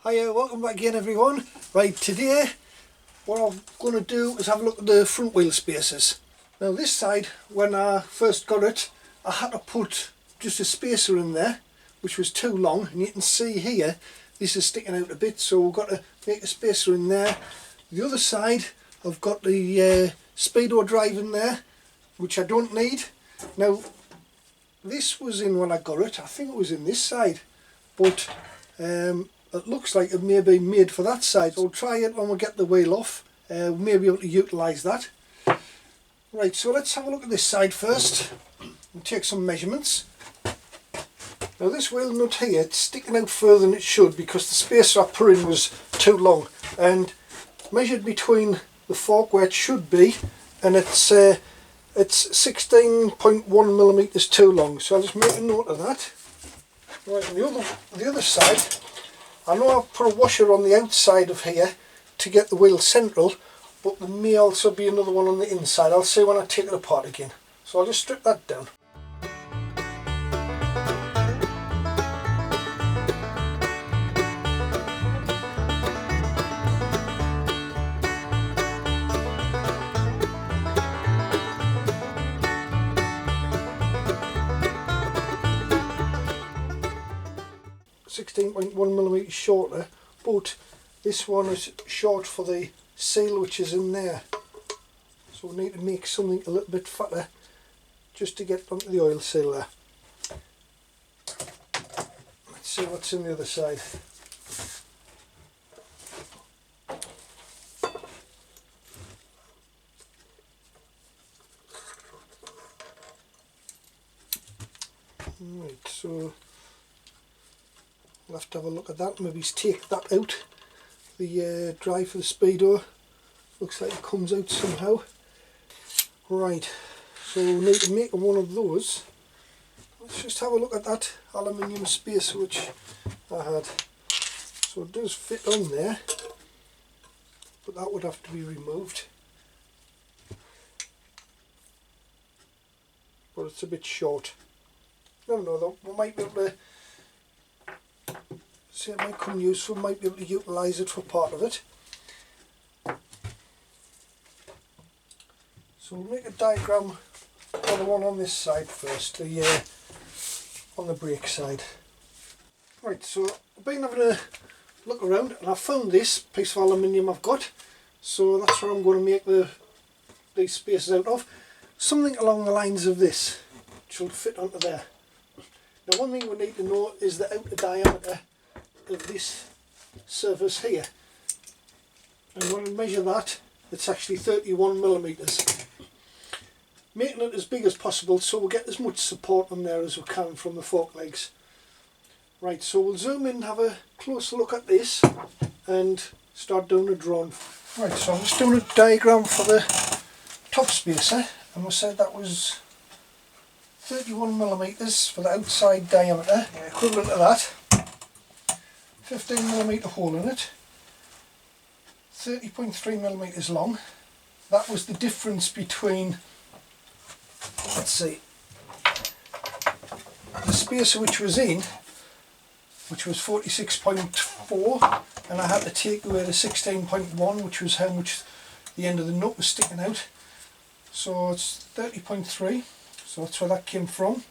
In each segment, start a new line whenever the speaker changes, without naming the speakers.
Hiya, welcome back again everyone. Right, today what I'm going to do is have a look at the front wheel spacers. Now this side, when I first got it, I had to put just a spacer in there which was too long, and you can see here this is sticking out a bit, so we've got to make a spacer in there. The other side I've got the speedo drive in there, which I don't need. Now this was in when I got it, I think it was in this side, but it looks like it may be made for that side, so we'll try it when we get the wheel off. We may be able to utilise that. Right, so let's have a look at this side first and take some measurements. Now this wheel nut here, it's sticking out further than it should because the spacer I put in was too long, and measured between the fork where it should be, and it's 16.1 millimeters too long, so I'll just make a note of that. Right, and the other side, I know I've put a washer on the outside of here to get the wheel central, but there may also be another one on the inside. I'll see when I take it apart again. So I'll just strip that down. .1mm shorter, but this one is short for the seal which is in there, so we need to make something a little bit fatter just to get onto the oil seal there. Let's see what's in the other side. Right, so we'll have to have a look at that, maybe take that out, the drive for the speedo. Looks like it comes out somehow. Right, so we need to make one of those. Let's just have a look at that aluminium spacer which I had. So it does fit on there, but that would have to be removed. But it's a bit short. Never know though, we might be able to see, it might come useful, might be able to utilise it for part of it. So we'll make a diagram for the one on this side first, on the brake side. Right, so I've been having a look around and I found this piece of aluminium I've got, so that's what I'm going to make these spacers out of. Something along the lines of this, which will fit onto there. Now one thing we need to know is the outer diameter of this surface here, and when we measure that, it's actually 31 millimeters. Making it as big as possible so we'll get as much support on there as we can from the fork legs. Right, so we'll zoom in and have a closer look at this and start doing a drawing. Right, so I'm just doing a diagram for the top spacer, and we said that was 31 millimeters for the outside diameter, equivalent to that. 15mm hole in it, 30.3 millimeters long. That was the difference between, let's see, the spacer which was in, which was 46.4, and I had to take away the 16.1, which was how much the end of the nut was sticking out. So it's 30.3, so that's where that came from.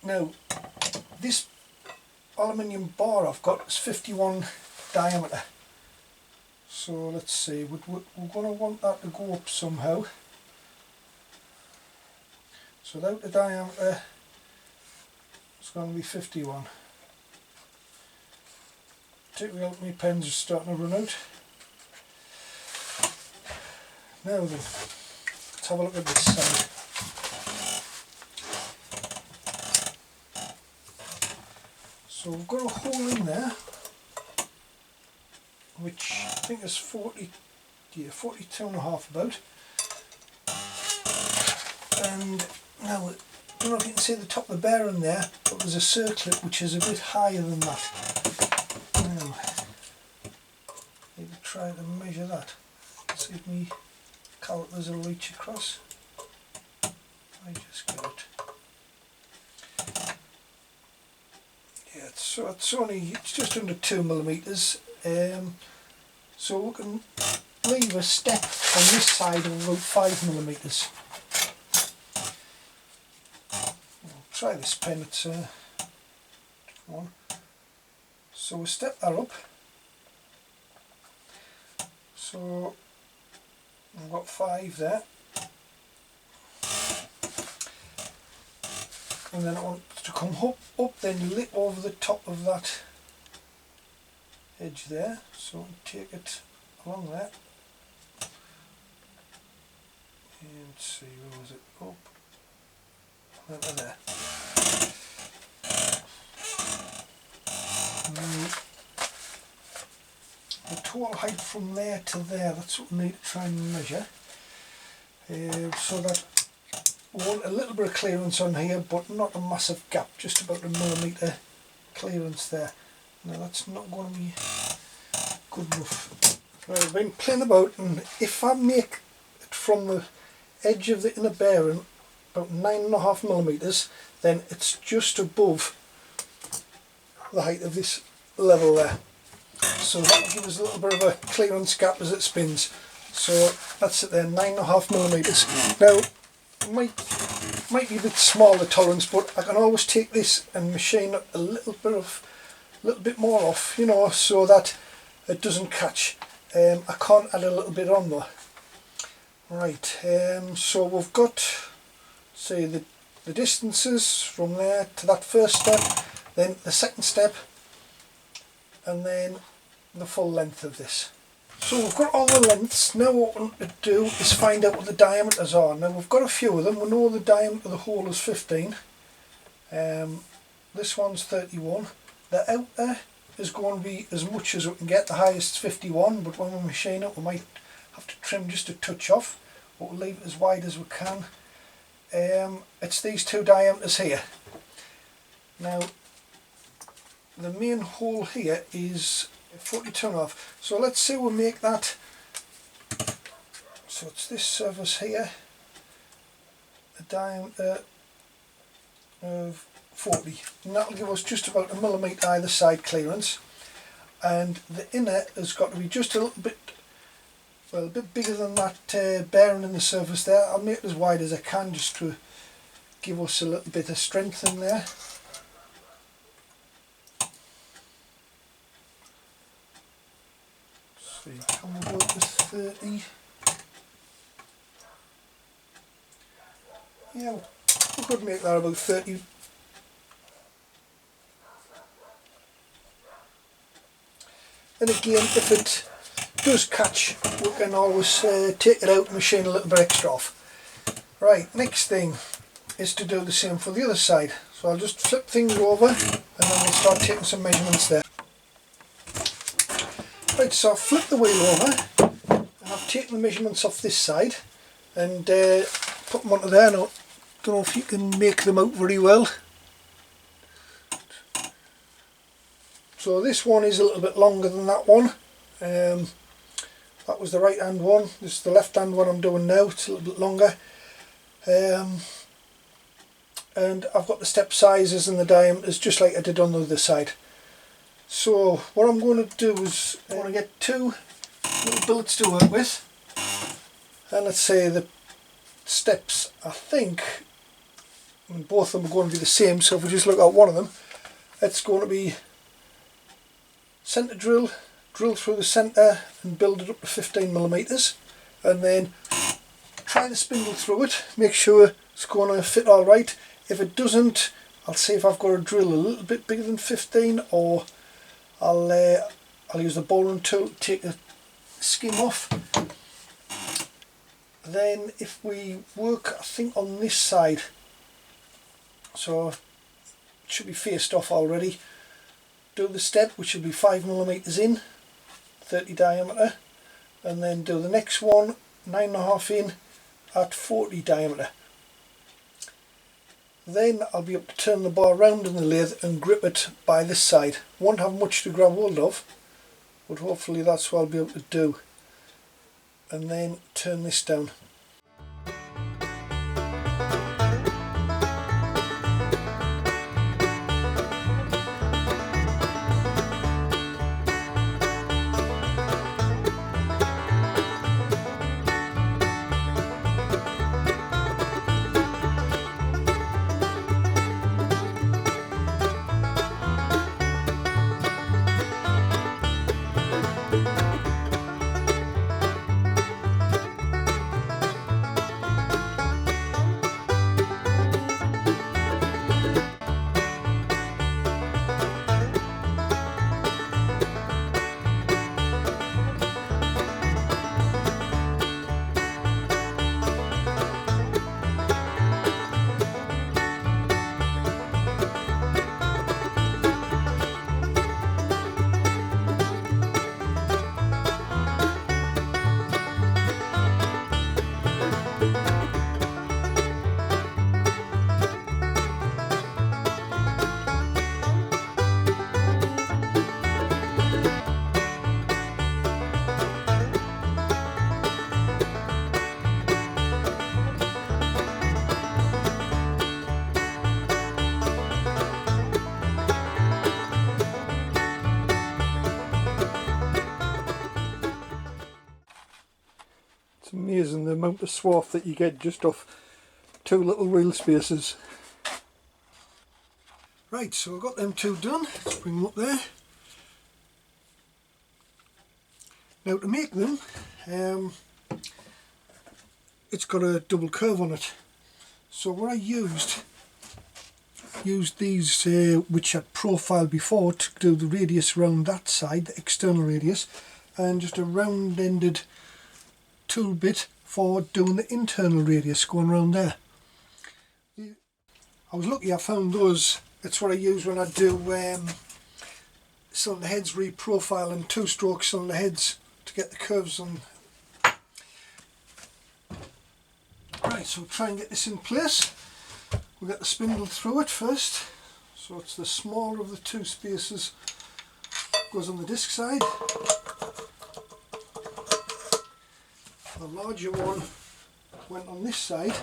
Now this aluminium bar I've got is 51 diameter, so let's see, we're going to want that to go up somehow. So the outer diameter is going to be 51. Take me out, my pens are starting to run out. Now then, let's have a look at this side. So we've got a hole in there, which I think is 42 and a half about. And now, I don't know if you can see the top of the bearing there, but there's a circlip which is a bit higher than that. Now, I need to try to measure that. See if my calipers will reach across. I just get it. Yeah, it's just under 2 millimeters. So we can leave a step on this side of about 5 millimeters. Try this pen, it's a one. So we step that up. So I've got 5 there. And then I want to come up then lit over the top of that edge there. So take it along there. And see, where was it? Up. And then there. The total height from there to there, that's what we need to try and measure. So that we want a little bit of clearance on here, but not a massive gap, just about a millimetre clearance there. Now that's not going to be good enough. Right, I've been playing about, and if I make it from the edge of the inner bearing about 9.5 millimetres, then it's just above the height of this level there. So that will give us a little bit of a clearance gap as it spins. So that's it there, 9.5 millimetres. Now, it might be a bit small the tolerance, but I can always take this and machine it a little bit more off, you know, so that it doesn't catch. I can't add a little bit on though. Right, so we've got, say, the distances from there to that first step, then the second step, and then the full length of this. So we've got all the lengths. Now what we want to do is find out what the diameters are. Now we've got a few of them. We know the diameter of the hole is 15. This one's 31. The outer is going to be as much as we can get. The highest is 51, but when we machine it we might have to trim just a touch off, but we'll leave it as wide as we can. It's these two diameters here. Now the main hole here is 42.5. So let's say we make that, so it's this surface here, a diameter of 40, and that'll give us just about a millimetre either side clearance, and the inner has got to be just a little bit, well, a bit bigger than that bearing in the surface there. I'll make it as wide as I can just to give us a little bit of strength in there. Can we go up to 30? Yeah, we could make that about 30. And again, if it does catch, we can always take it out and machine a little bit extra off. Right, next thing is to do the same for the other side. So I'll just flip things over and then we'll start taking some measurements there. Right, so I've flipped the wheel over and I've taken the measurements off this side and put them onto there. Now, don't know if you can make them out very well. So this one is a little bit longer than that one. That was the right hand one. This is the left hand one I'm doing now. It's a little bit longer. And I've got the step sizes and the diameters just like I did on the other side. So what I'm going to do is I want to get 2 little billets to work with, and let's say the steps, I think, and both of them are going to be the same, so if we just look at one of them, it's going to be centre drill through the centre and build it up to 15 millimeters, and then try the spindle through it, make sure it's going to fit all right. If it doesn't, I'll see if I've got to drill a little bit bigger than 15, or I'll use the boring tool to take the skim off. Then if we work, I think, on this side, so it should be faced off already, do the step which should be 5 millimeters in, 30 diameter, and then do the next one 9.5 in at 40 diameter. Then I'll be able to turn the bar around in the lathe and grip it by this side. Won't have much to grab hold of, but hopefully that's what I'll be able to do. And then turn this down. amount of swath that you get just off 2 little wheel spacers. Right, so I've got them 2 done. Let's bring them up there. Now to make them, it's got a double curve on it. So what I used these which I'd profiled before to do the radius around that side, the external radius, and just a round-ended tool bit for doing the internal radius going around there. I was lucky I found those. It's what I use when I do cylinder heads reprofile and 2-stroke cylinder heads to get the curves on. Right, so we'll try and get this in place. We'll get the spindle through it first. So it's the smaller of the 2 spacers goes on the disc side. The larger one went on this side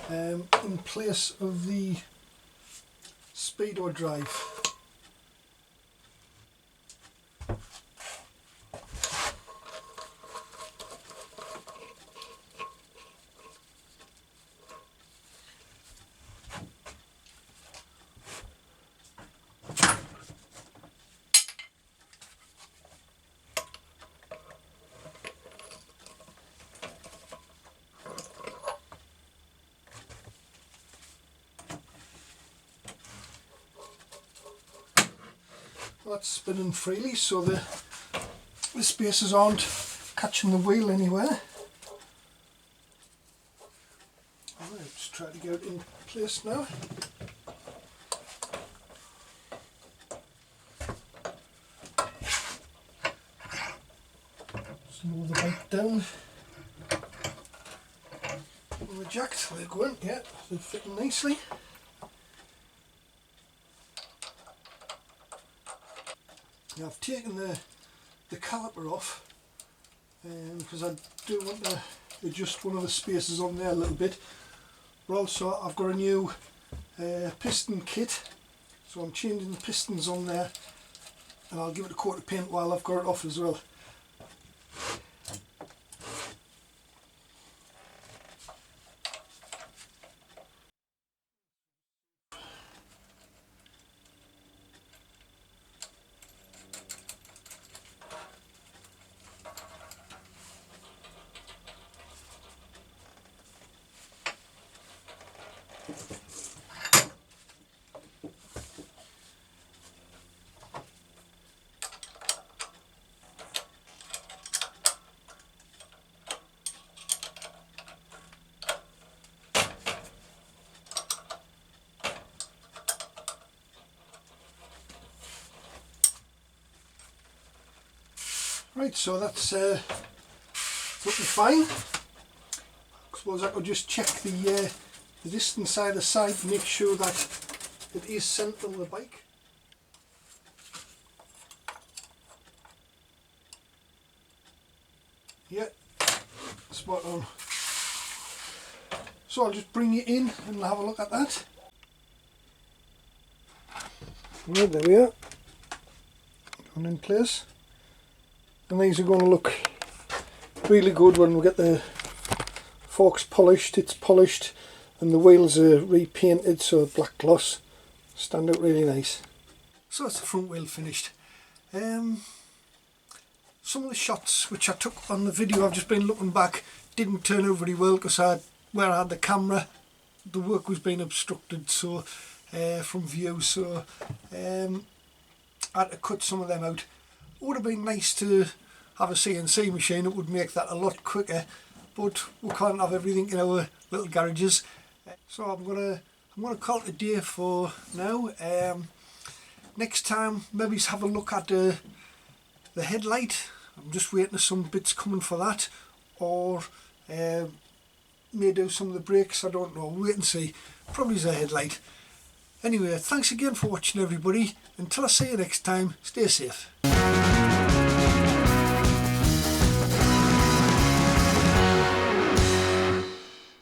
in place of the speedo drive. That's spinning freely, so the spacers aren't catching the wheel anywhere. Alright, just try to get it in place now. Just lower the bike down. And the jacks, they're going, yeah, they're fitting nicely. Now I've taken the caliper off because I do want to adjust one of the spacers on there a little bit, but also I've got a new piston kit, so I'm changing the pistons on there, and I'll give it a coat of paint while I've got it off as well. Right, so that's looking fine. I suppose I could just check the distance either side to make sure that it is central on the bike. Yeah, spot on. So I'll just bring you in and have a look at that. Right, there we are. Going in place. And these are going to look really good when we get the forks polished. It's polished and the wheels are repainted, so black gloss, stand out really nice. So that's the front wheel finished. Some of the shots which I took on the video, I've just been looking back, didn't turn out very well because where I had the camera, the work was being obstructed so from view, so I had to cut some of them out. It would have been nice to have a CNC machine, it would make that a lot quicker, but we can't have everything in our little garages. So I'm gonna call it a day for now. Next time maybe have a look at the headlight. I'm just waiting for some bits coming for that, or may do some of the brakes, I don't know, wait and see. Probably the headlight. Anyway, thanks again for watching everybody. Until I see you next time, stay safe.